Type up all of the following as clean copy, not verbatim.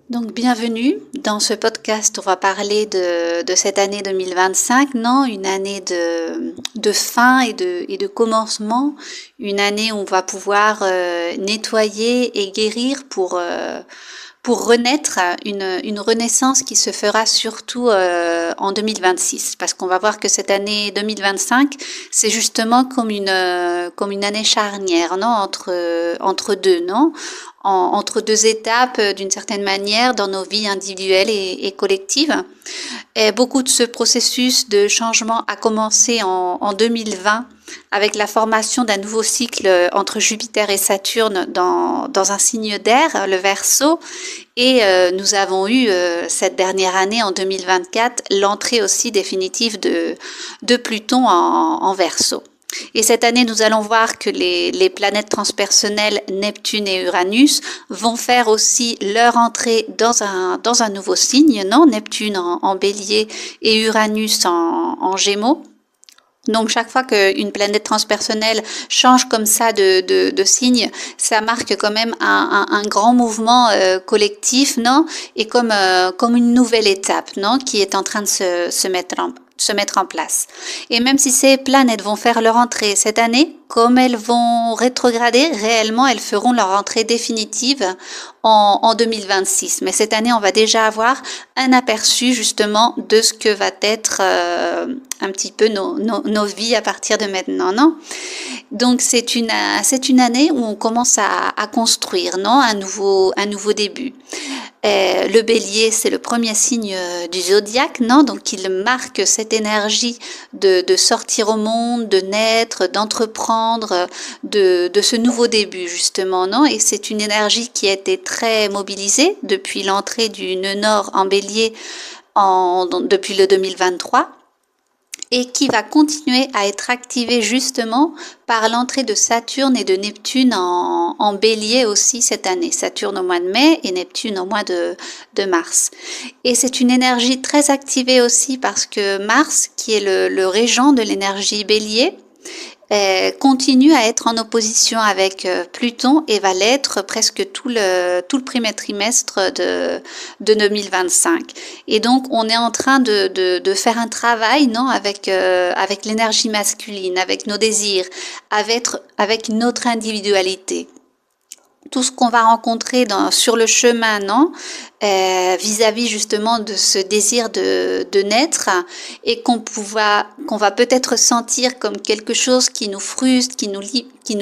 Donc bienvenue dans ce podcast. On va parler de cette année 2025, non, une année de fin et de commencement, une année où on va pouvoir nettoyer et guérir pour renaître, une renaissance qui se fera surtout en 2026, parce qu'on va voir que cette année 2025, c'est justement comme une année charnière, non, entre deux, non, entre deux étapes d'une certaine manière dans nos vies individuelles et collectives. Et beaucoup de ce processus de changement a commencé en 2020 avec la formation d'un nouveau cycle entre Jupiter et Saturne dans un signe d'air, le Verseau. Et nous avons eu cette dernière année, en 2024, l'entrée aussi définitive de Pluton en Verseau. Et cette année, nous allons voir que les planètes transpersonnelles Neptune et Uranus vont faire aussi leur entrée dans un nouveau signe, non? Neptune en Bélier et Uranus en Gémeaux. Donc chaque fois qu'une planète transpersonnelle change comme ça de signe, ça marque quand même un grand mouvement collectif, non? Et comme une nouvelle étape, non? Qui est en train de se mettre en place. Et même si ces planètes vont faire leur entrée cette année, comme elles vont rétrograder, réellement elles feront leur entrée définitive en 2026. Mais cette année, on va déjà avoir un aperçu justement de ce que va être un petit peu nos vies à partir de maintenant, non? Donc c'est une année où on commence à construire, non? Un nouveau début. Le bélier, c'est le premier signe du zodiaque, non? Donc il marque cette énergie de sortir au monde, de naître, d'entreprendre, de ce nouveau début justement, non? Et c'est une énergie qui a été très mobilisée depuis l'entrée du nœud nord en bélier depuis le 2023. Et qui va continuer à être activée justement par l'entrée de Saturne et de Neptune en bélier aussi cette année. Saturne au mois de mai et Neptune au mois de mars. Et c'est une énergie très activée aussi parce que Mars, qui est le régent de l'énergie bélier, continue à être en opposition avec Pluton et va l'être presque tout le premier trimestre de 2025. Et donc on est en train de faire un travail, non, avec l'énergie masculine, avec nos désirs, avec notre individualité. Tout ce qu'on va rencontrer sur le chemin, non, vis-à-vis justement de ce désir de naître et qu'on va peut-être sentir comme quelque chose qui nous frustre, qui nous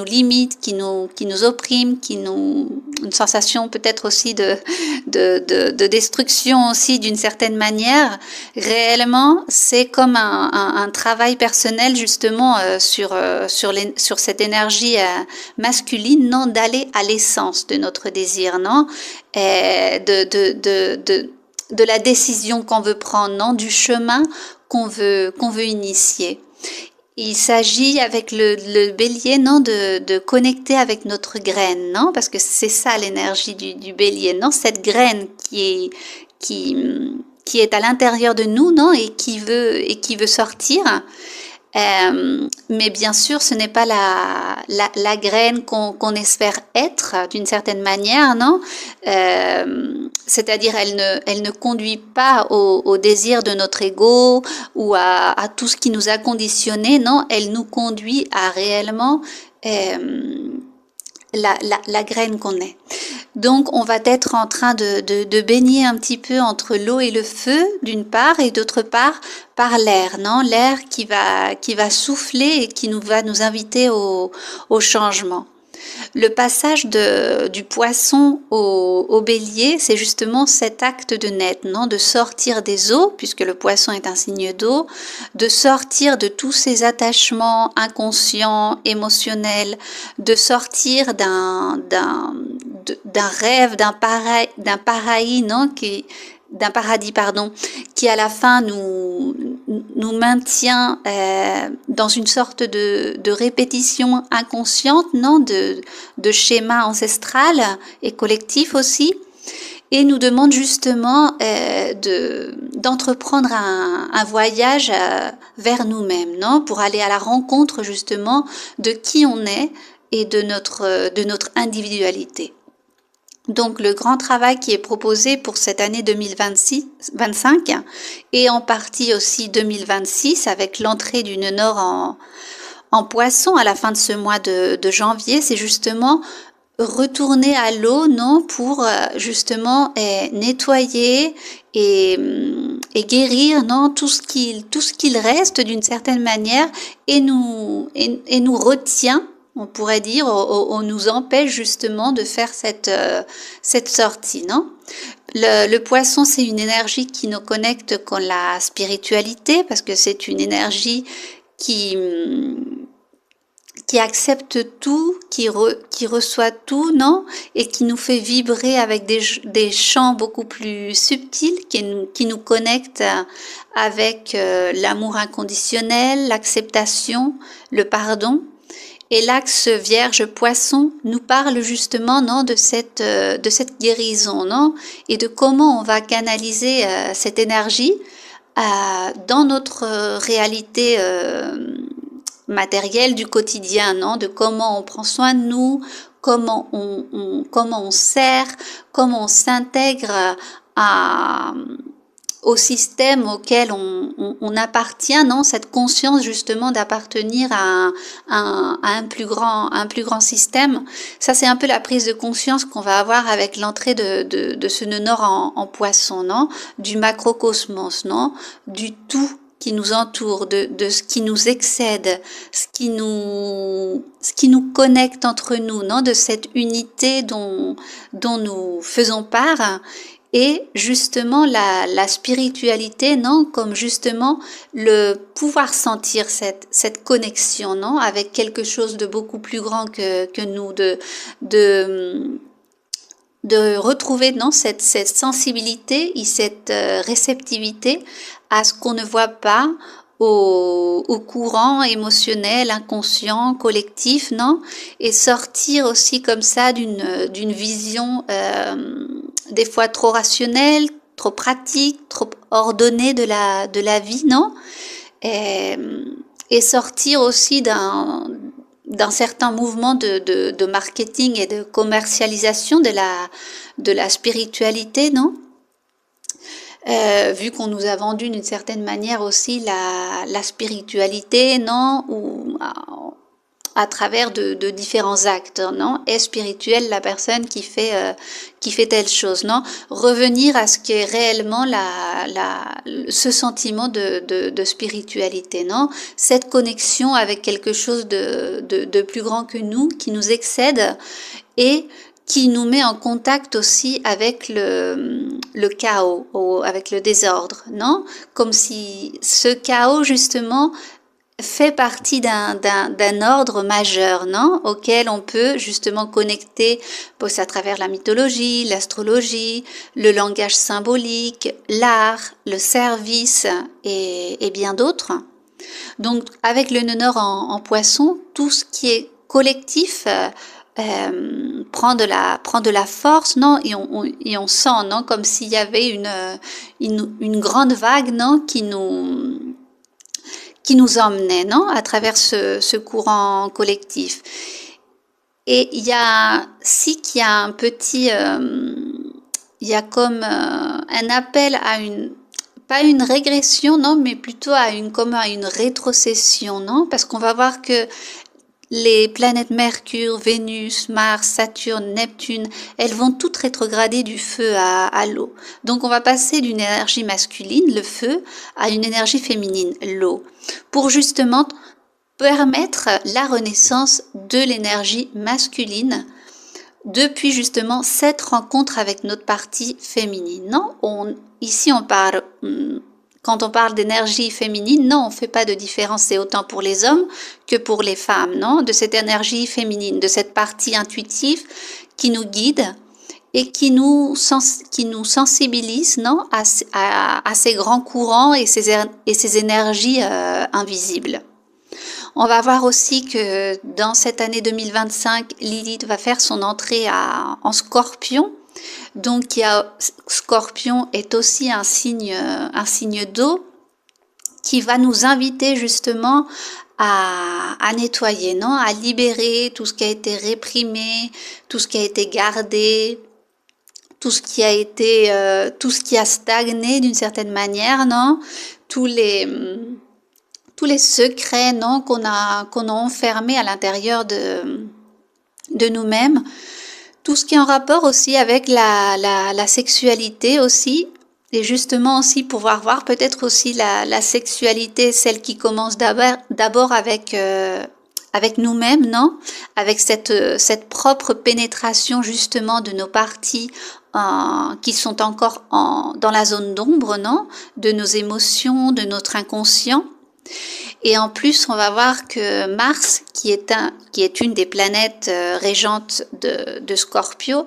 limite, qui nous opprime, une sensation peut-être aussi de destruction aussi d'une certaine manière. Réellement, c'est comme un travail personnel justement sur cette énergie masculine, non, d'aller à l'essence de notre désir, non, de la décision qu'on veut prendre, non, du chemin qu'on veut initier. Il s'agit avec le bélier, non, de connecter avec notre graine, non, parce que c'est ça l'énergie du bélier, non, cette graine qui est à l'intérieur de nous, non, et qui veut sortir. Mais bien sûr, ce n'est pas la graine qu'on espère être d'une certaine manière, non? C'est-à-dire, elle ne conduit pas au désir de notre ego ou à tout ce qui nous a conditionnés, non? Elle nous conduit à réellement la graine qu'on est. Donc on va être en train de baigner un petit peu entre l'eau et le feu d'une part et d'autre part par l'air, non, l'air qui va souffler et qui va nous inviter au changement. Le passage du poisson au bélier, c'est justement cet acte de naître, non, de sortir des eaux, puisque le poisson est un signe d'eau, de sortir de tous ces attachements inconscients, émotionnels, de sortir d'un rêve, d'un paradis, non, d'un paradis, pardon, qui à la fin nous maintient dans une sorte de répétition inconsciente, non, de schéma ancestral et collectif aussi, et nous demande justement d'entreprendre un voyage vers nous-mêmes, non, pour aller à la rencontre justement de qui on est et de notre individualité. Donc le grand travail qui est proposé pour cette année 2025 et en partie aussi 2026 avec l'entrée du nœud nord en Poisson à la fin de ce mois de janvier, c'est justement retourner à l'eau, non, pour justement nettoyer et guérir, non, tout ce qu'il reste d'une certaine manière et nous retient, on pourrait dire, on nous empêche justement de faire cette sortie, non? Le poisson, c'est une énergie qui nous connecte con la spiritualité parce que c'est une énergie qui accepte tout, qui reçoit tout, non? Et qui nous fait vibrer avec des champs beaucoup plus subtils, qui nous connectent avec l'amour inconditionnel, l'acceptation, le pardon. Et l'axe Vierge-Poisson nous parle justement, non, de cette guérison, non? Et de comment on va canaliser cette énergie dans notre réalité matériel du quotidien, non? De comment on prend soin de nous, comment on sert, comment on s'intègre au système auquel on appartient, non? Cette conscience justement d'appartenir à un plus grand système. Ça, c'est un peu la prise de conscience qu'on va avoir avec l'entrée de ce nœud nord en Poisson, non? Du macrocosmos, non? Du tout qui nous entoure, de ce qui nous excède, ce qui nous connecte entre nous, non? De cette unité dont nous faisons part. Et justement la spiritualité, non, comme justement le pouvoir sentir cette connexion, non, avec quelque chose de beaucoup plus grand que nous, de retrouver, non, cette sensibilité et cette réceptivité à ce qu'on ne voit pas, au courant émotionnel, inconscient, collectif, non, et sortir aussi comme ça d'une vision des fois trop rationnelle, trop pratique, trop ordonnée de la vie, non, et sortir aussi d'un certain mouvement de marketing et de commercialisation de la spiritualité, non? Vu qu'on nous a vendu d'une certaine manière aussi la spiritualité, non? Ou à travers de différents actes, non? Est spirituelle la personne qui fait telle chose, non? Revenir à ce qu'est réellement ce sentiment de spiritualité, non? Cette connexion avec quelque chose de plus grand que nous, qui nous excède et qui nous met en contact aussi avec le chaos, avec le désordre, non? Comme si ce chaos, justement, fait partie d'un ordre majeur, non? Auquel on peut justement connecter, à travers la mythologie, l'astrologie, le langage symbolique, l'art, le service et bien d'autres. Donc, avec le nœud nord en Poisson, tout ce qui est collectif prend de la force, non? Et on sent, non? Comme s'il y avait une grande vague, non? Qui nous emmenait, non? À travers ce courant collectif. Et il y a un petit, il y a comme un appel à pas une régression, non, mais plutôt à une rétrocession, non? Parce qu'on va voir que les planètes Mercure, Vénus, Mars, Saturne, Neptune, elles vont toutes rétrograder du feu à l'eau. Donc on va passer d'une énergie masculine, le feu, à une énergie féminine, l'eau, pour justement permettre la renaissance de l'énergie masculine depuis justement cette rencontre avec notre partie féminine. Non, ici on parle... Quand on parle d'énergie féminine, non, on ne fait pas de différence, c'est autant pour les hommes que pour les femmes, non? De cette énergie féminine, de cette partie intuitive qui nous guide et qui nous sensibilise, non? À ces grands courants et ces énergies invisibles. On va voir aussi que dans cette année 2025, Lilith va faire son entrée en Scorpion. Donc, Scorpion est aussi un signe d'eau qui va nous inviter justement à nettoyer, non? À libérer tout ce qui a été réprimé, tout ce qui a été gardé, tout ce qui a été, tout ce qui a stagné d'une certaine manière, non? Tous les secrets, non, qu'on a enfermés à l'intérieur de nous-mêmes. Tout ce qui est en rapport aussi avec la sexualité aussi. Et justement aussi pouvoir voir peut-être aussi la sexualité, celle qui commence d'abord avec nous-mêmes, non? Avec cette propre pénétration justement de nos parties qui sont encore dans la zone d'ombre, non? De nos émotions, de notre inconscient. Et en plus, on va voir que Mars, qui est une des planètes régentes de Scorpion,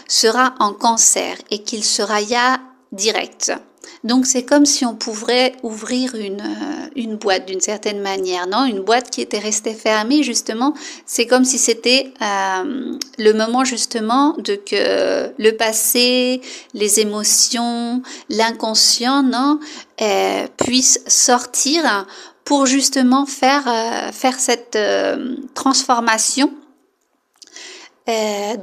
sera en Cancer et qu'il sera direct. Donc c'est comme si on pouvait ouvrir une boîte d'une certaine manière, non? Une boîte qui était restée fermée, justement. C'est comme si c'était le moment justement de que le passé, les émotions, l'inconscient, non, puissent sortir pour justement faire cette transformation. À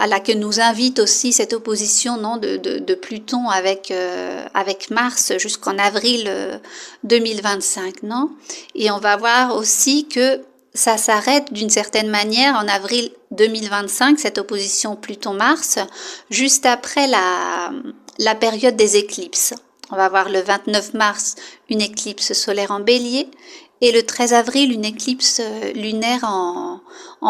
laquelle nous invite aussi cette opposition, non, de Pluton avec Mars jusqu'en avril 2025, non? Et on va voir aussi que ça s'arrête d'une certaine manière en avril 2025, cette opposition Pluton-Mars, juste après la période des éclipses. On va voir le 29 mars une éclipse solaire en Bélier et le 13 avril une éclipse lunaire en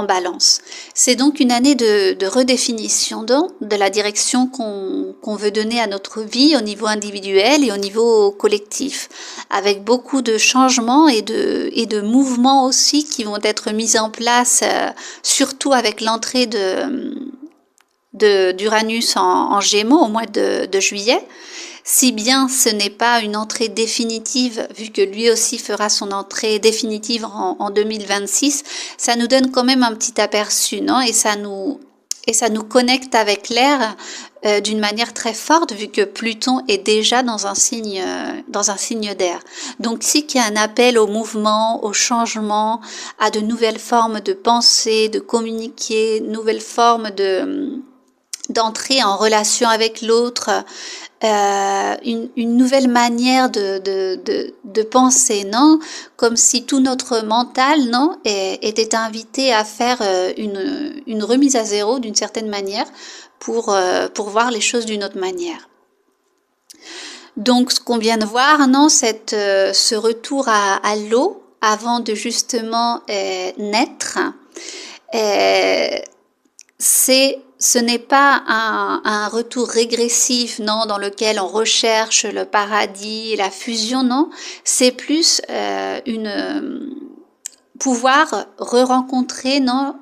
Balance. C'est donc une année de redéfinition de la direction qu'on veut donner à notre vie au niveau individuel et au niveau collectif, avec beaucoup de changements et de mouvements aussi qui vont être mis en place, surtout avec l'entrée d'Uranus en Gémeaux au mois de juillet. Si bien ce n'est pas une entrée définitive, vu que lui aussi fera son entrée définitive en 2026, ça nous donne quand même un petit aperçu, non? Et ça nous connecte avec l'air d'une manière très forte, vu que Pluton est déjà dans un signe d'air. Donc si qu'il y a un appel au mouvement, au changement, à de nouvelles formes de pensée, de communiquer, nouvelles formes d'entrer en relation avec l'autre, une nouvelle manière de penser, non? Comme si tout notre mental, non, était invité à faire une remise à zéro d'une certaine manière pour voir les choses d'une autre manière. Donc, ce qu'on vient de voir, non, ce retour à l'eau avant de justement naître, ce n'est pas un retour régressif, non, dans lequel on recherche le paradis, la fusion, non. C'est plus pouvoir re-rencontrer, non,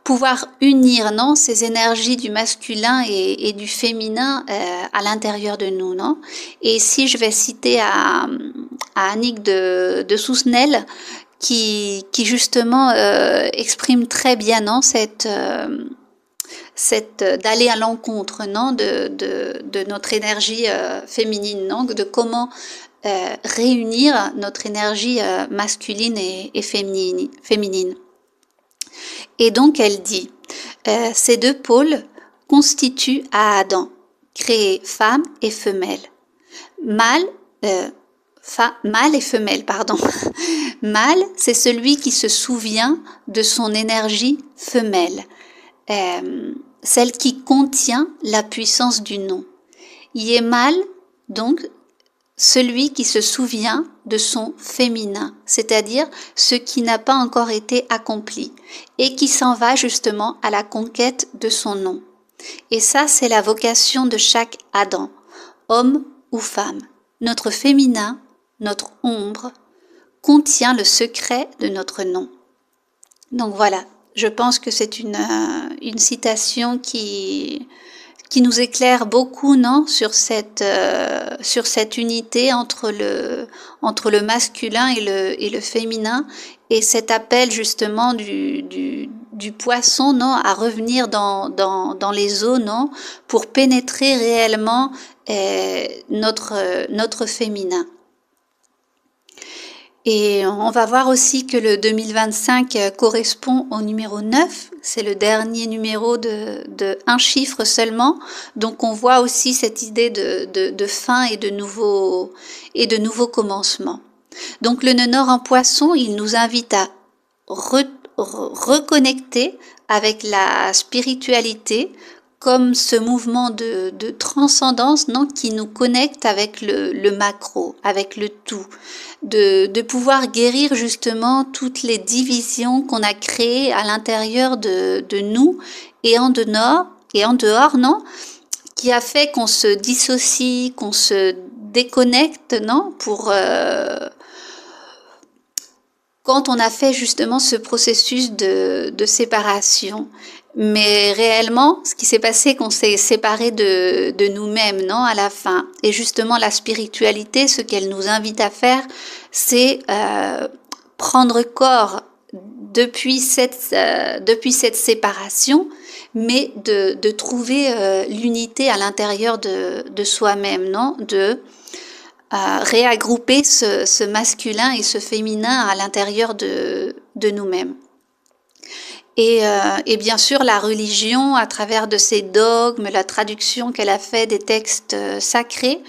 pouvoir unir, non, ces énergies du masculin et du féminin à l'intérieur de nous, non. Et si je vais citer à Annick de Sousnel, qui justement exprime très bien, non, d'aller à l'encontre, non, de notre énergie féminine, non, de comment réunir notre énergie masculine et féminine. Et donc elle dit, ces deux pôles constituent à Adam, créé femme et femelle. Mâle et femelle, pardon. Mâle, c'est celui qui se souvient de son énergie femelle, celle qui contient la puissance du nom. Yémal, donc, celui qui se souvient de son féminin, c'est-à-dire ce qui n'a pas encore été accompli et qui s'en va justement à la conquête de son nom. Et ça, c'est la vocation de chaque Adam, homme ou femme. Notre féminin, notre ombre, contient le secret de notre nom. Donc voilà, je pense que c'est une citation qui nous éclaire beaucoup, non, sur cette unité entre le masculin et le féminin, et cet appel justement du poisson, non, à revenir dans les eaux, non, pour pénétrer réellement notre féminin. Et on va voir aussi que le 2025 correspond au numéro 9. C'est le dernier numéro de un chiffre seulement. Donc on voit aussi cette idée de fin et de nouveaux commencements. Donc le nœud nord en poisson, il nous invite à reconnecter avec la spiritualité, comme ce mouvement de transcendance, non, qui nous connecte avec le macro, avec le tout, de pouvoir guérir justement toutes les divisions qu'on a créées à l'intérieur de nous et en dehors, non, qui a fait qu'on se dissocie, qu'on se déconnecte, non, quand on a fait justement ce processus de séparation. Mais réellement, ce qui s'est passé, qu'on s'est séparé de nous-mêmes, non, à la fin. Et justement, la spiritualité, ce qu'elle nous invite à faire, c'est prendre corps depuis cette séparation, mais de trouver l'unité à l'intérieur de soi-même, non, de réagrouper ce masculin et ce féminin à l'intérieur de nous-mêmes. Et bien sûr, la religion, à travers de ses dogmes, la traduction qu'elle a fait des textes sacrés,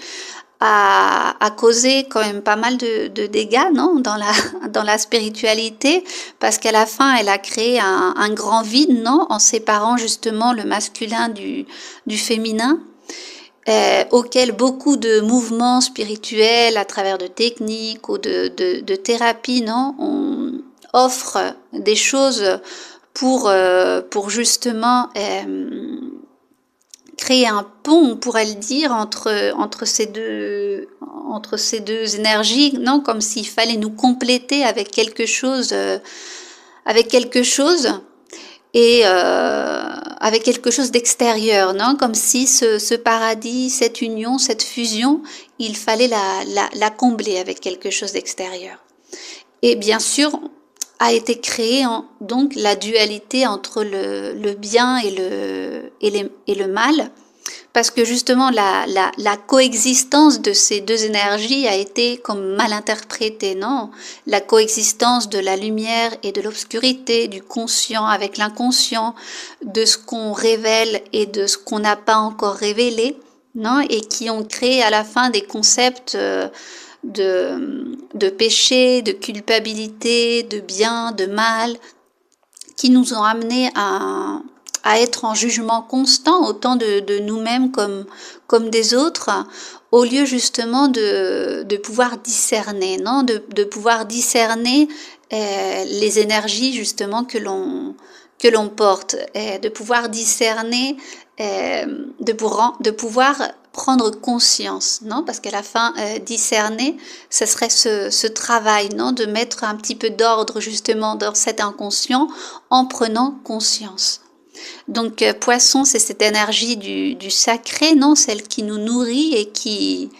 a causé quand même pas mal de dégâts, non, dans la spiritualité, parce qu'à la fin, elle a créé un grand vide, non, en séparant justement le masculin du féminin. Auquel beaucoup de mouvements spirituels à travers de techniques ou de thérapies, non, offrent des choses pour justement créer un pont, on pourrait le dire, entre ces deux énergies, non, comme s'il fallait nous compléter avec quelque chose et avec quelque chose d'extérieur, non, comme si ce paradis, cette union, cette fusion, il fallait la combler avec quelque chose d'extérieur. Et bien sûr, a été créée donc la dualité entre le bien et le mal, parce que justement la coexistence de ces deux énergies a été comme mal interprétée, non? La coexistence de la lumière et de l'obscurité, du conscient avec l'inconscient, de ce qu'on révèle et de ce qu'on n'a pas encore révélé, non? Et qui ont créé à la fin des concepts de péché, de culpabilité, de bien, de mal, qui nous ont amenés à être en jugement constant, autant de nous-mêmes comme des autres, au lieu justement de pouvoir discerner, non, de pouvoir discerner les énergies justement que l'on porte, de pouvoir discerner, de pouvoir prendre conscience, non, parce qu'à la fin, discerner, ce serait ce travail, non, de mettre un petit peu d'ordre justement dans cet inconscient en prenant conscience. Donc poisson, c'est cette énergie du sacré, non, celle qui nous nourrit et qui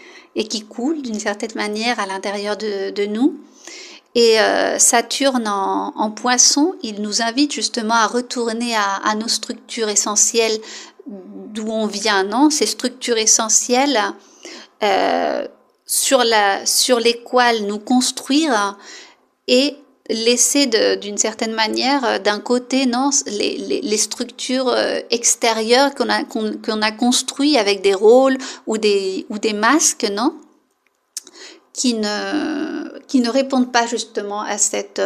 coule d'une certaine manière à l'intérieur de nous. Et Saturne en poisson, il nous invite justement à retourner à nos structures essentielles d'où on vient, non, ces structures essentielles sur lesquelles nous construire et laisser d'une certaine manière d'un côté, non, les structures extérieures qu'on a construit avec des rôles ou des masques, non, qui ne répondent pas justement à cette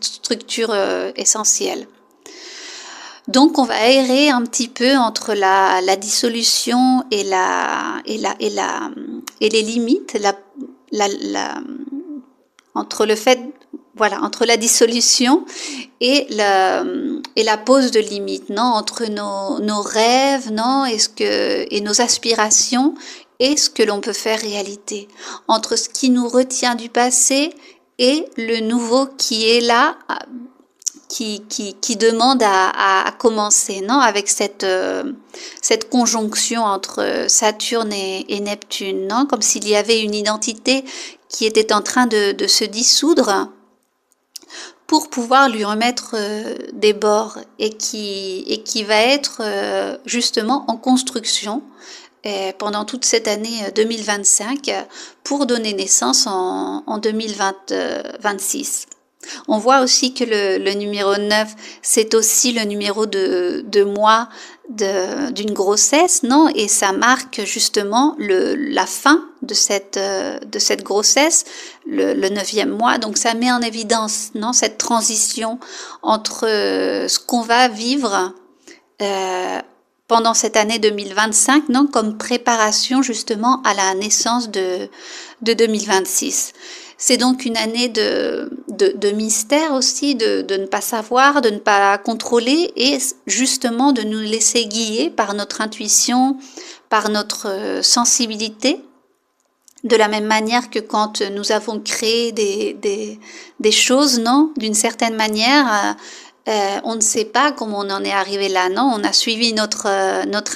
structure essentielle. Donc on va errer un petit peu entre la dissolution et les limites, entre le fait, voilà, entre la dissolution et la pose de limites, non, entre nos rêves, non, et nos aspirations et ce que l'on peut faire réalité, entre ce qui nous retient du passé et le nouveau qui est là, qui demande à commencer, non, avec cette conjonction entre Saturne et Neptune, non, comme s'il y avait une identité qui était en train de se dissoudre pour pouvoir lui remettre des bords et qui va être justement en construction pendant toute cette année 2025 pour donner naissance en 2026. On voit aussi que le numéro 9, c'est aussi le numéro de mois d'une grossesse, non? Et ça marque justement la fin de cette grossesse, le 9e mois. Donc ça met en évidence, non, cette transition entre ce qu'on va vivre pendant cette année 2025, non, comme préparation justement à la naissance de 2026. C'est donc une année de mystère aussi, de ne pas savoir, de ne pas contrôler et justement de nous laisser guider par notre intuition, par notre sensibilité. De la même manière que quand nous avons créé des choses, non, d'une certaine manière, on ne sait pas comment on en est arrivé là, non, on a suivi notre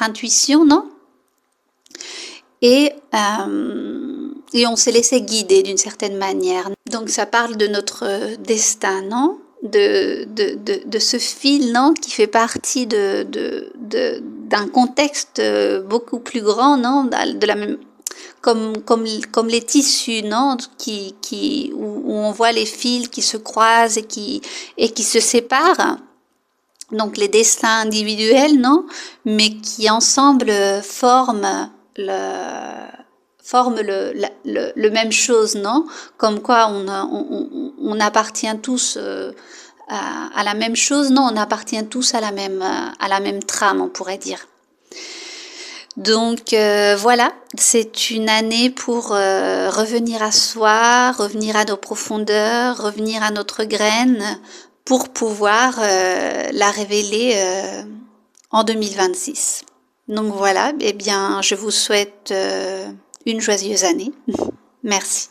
intuition, non, et on s'est laissé guider d'une certaine manière. Donc ça parle de notre destin, non, de ce fil, non, qui fait partie d'un contexte beaucoup plus grand, non, de la même, comme les tissus, non, où on voit les fils qui se croisent et qui se séparent. Donc les destins individuels, non, mais qui ensemble forment le même chose, non? Comme quoi on appartient tous à la même chose, non? On appartient tous à la même trame, on pourrait dire. Donc voilà, c'est une année pour revenir à soi, revenir à nos profondeurs, revenir à notre graine pour pouvoir la révéler en 2026. Donc voilà, eh bien je vous souhaite une joyeuse année. Merci.